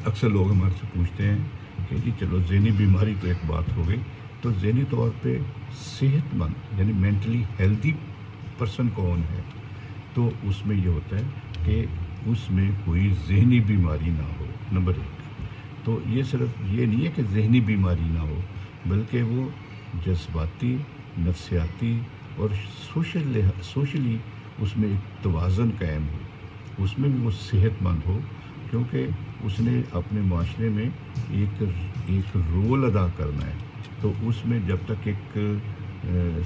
اکثر لوگ ہمارے سے پوچھتے ہیں کہ جی چلو ذہنی بیماری تو ایک بات ہو گئی، تو ذہنی طور پہ صحت مند یعنی مینٹلی ہیلدی پرسن کون ہے؟ تو اس میں یہ ہوتا ہے کہ اس میں کوئی ذہنی بیماری نہ ہو، نمبر ایک۔ تو یہ صرف یہ نہیں ہے کہ ذہنی بیماری نہ ہو، بلکہ وہ جذباتی، نفسیاتی اور سوشلی اس میں ایک توازن قائم ہو، اس میں بھی وہ صحت مند ہو، کیونکہ اس نے اپنے معاشرے میں ایک رول ادا کرنا ہے۔ تو اس میں جب تک ایک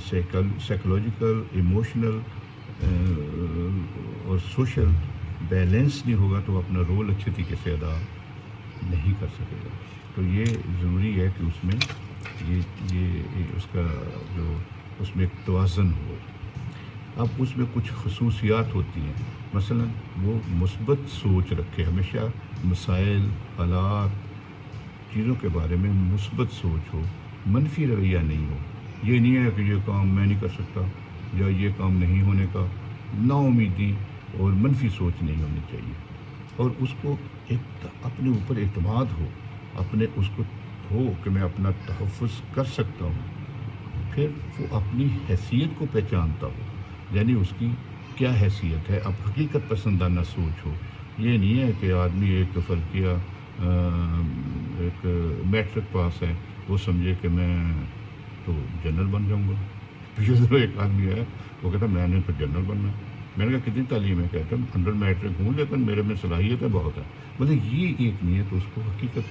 سائیکولوجیکل، ایموشنل اور سوشل بیلنس نہیں ہوگا تو وہ اپنا رول اچھے طریقے سے ادا نہیں کر سکے گا۔ تو یہ ضروری ہے کہ اس میں یہ اس کا جو اس میں ایک توازن ہو۔ اب اس میں کچھ خصوصیات ہوتی ہیں، مثلا وہ مثبت سوچ رکھے، ہمیشہ مسائل، حالات، چیزوں کے بارے میں مثبت سوچ ہو، منفی رویہ نہیں ہو۔ یہ نہیں ہے کہ یہ کام میں نہیں کر سکتا یا یہ کام نہیں ہونے کا، نا امیدی اور منفی سوچ نہیں ہونی چاہیے۔ اور اس کو ایک اپنے اوپر اعتماد ہو، اپنے اس کو ہو کہ میں اپنا تحفظ کر سکتا ہوں۔ پھر وہ اپنی حیثیت کو پہچانتا ہو، یعنی اس کی کیا حیثیت ہے۔ اب حقیقت پسندانہ سوچ ہو، یہ نہیں ہے کہ آدمی ایک فلکیہ ایک میٹرک پاس ہے، وہ سمجھے کہ میں تو جنرل بن جاؤں گا۔ پچھلے ایک آدمی ہے وہ کہتا میں نے تو جنرل بننا ہے۔ میں نے کہا کتنی تعلیم ہے؟ کہتا ہوں انڈر میٹرک ہوں لیکن میرے میں صلاحیتیں بہت ہیں۔ مطلب یہ ایک نہیں ہے، تو اس کو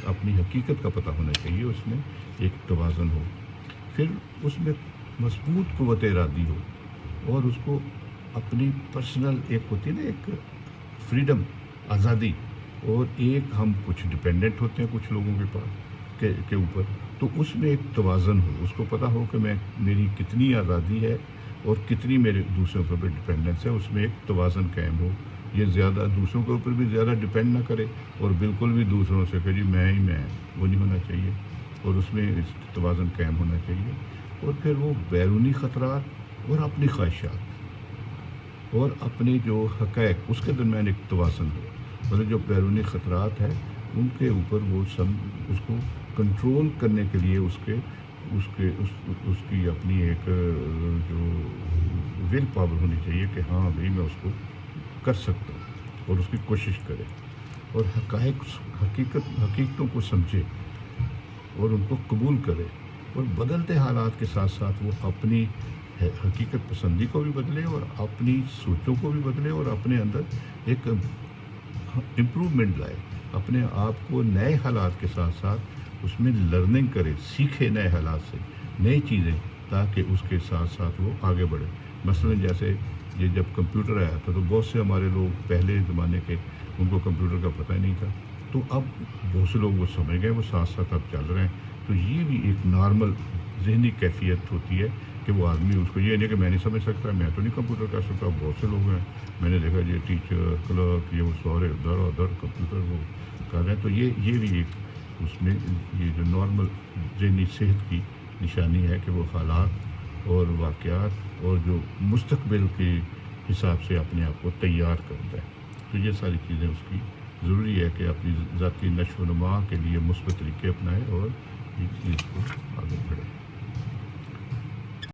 اپنی حقیقت کا پتہ ہونا چاہیے، اس میں ایک توازن ہو، پھر اس میں مضبوط قوت ارادی ہو، اور اس کو اپنی پرسنل ایک ہوتی ہے نا ایک فریڈم، آزادی، اور ایک ہم کچھ ڈپینڈنٹ ہوتے ہیں کچھ لوگوں کے پاس کے اوپر، تو اس میں ایک توازن ہو، اس کو پتہ ہو کہ میری کتنی آزادی ہے اور کتنی میرے دوسروں کے اوپر ڈپینڈنس ہے، اس میں ایک توازن قائم ہو۔ یہ زیادہ دوسروں کے اوپر بھی زیادہ ڈپینڈ نہ کرے اور بالکل بھی دوسروں سے کہ جی میں ہی میں، وہ نہیں ہونا چاہیے، اور اس میں توازن قائم ہونا چاہیے۔ اور پھر وہ بیرونی خطرات اور اپنی خواہشات اور اپنے جو حقائق اس کے درمیان ایک توازن ہو، مطلب جو بیرونی خطرات ہیں ان کے اوپر وہ اس کو کنٹرول کرنے کے لیے اس کی اپنی ایک جو ول پاور ہونی چاہیے کہ ہاں بھائی میں اس کو کر سکتا ہوں، اور اس کی کوشش کرے، اور حقیقتوں کو سمجھے اور ان کو قبول کرے، اور بدلتے حالات کے ساتھ ساتھ وہ اپنی حقیقت پسندی کو بھی بدلے اور اپنی سوچوں کو بھی بدلے، اور اپنے اندر ایک امپرومنٹ لائے، اپنے آپ کو نئے حالات کے ساتھ ساتھ اس میں لرننگ کرے، سیکھے نئے حالات سے نئی چیزیں، تاکہ اس کے ساتھ ساتھ وہ آگے بڑھے۔ مثلا جیسے یہ جب کمپیوٹر آیا تھا تو بہت سے ہمارے لوگ پہلے زمانے کے ان کو کمپیوٹر کا پتہ ہی نہیں تھا، تو اب بہت سے لوگ وہ سمجھ گئے، وہ ساتھ ساتھ اب چل رہے ہیں۔ تو یہ بھی ایک نارمل ذہنی کیفیت ہوتی ہے کہ وہ آدمی اس کو یہ نہیں کہ میں نہیں سمجھ سکتا، میں تو نہیں کمپیوٹر کر سکتا۔ بہت سے لوگ ہیں میں نے دیکھا یہ ٹیچر، کلرک، یہ وہ سارے ادھر کمپیوٹر وہ کر رہے ہیں۔ تو یہ بھی ایک اس میں یہ جو نارمل ذہنی صحت کی نشانی ہے کہ وہ حالات اور واقعات اور جو مستقبل کے حساب سے اپنے آپ کو تیار کرتا ہے۔ تو یہ ساری چیزیں اس کی ضروری ہے کہ اپنی ذاتی نشو و نما کے لیے مثبت طریقے اپنائے اور اس چیز کو آگے بڑھے۔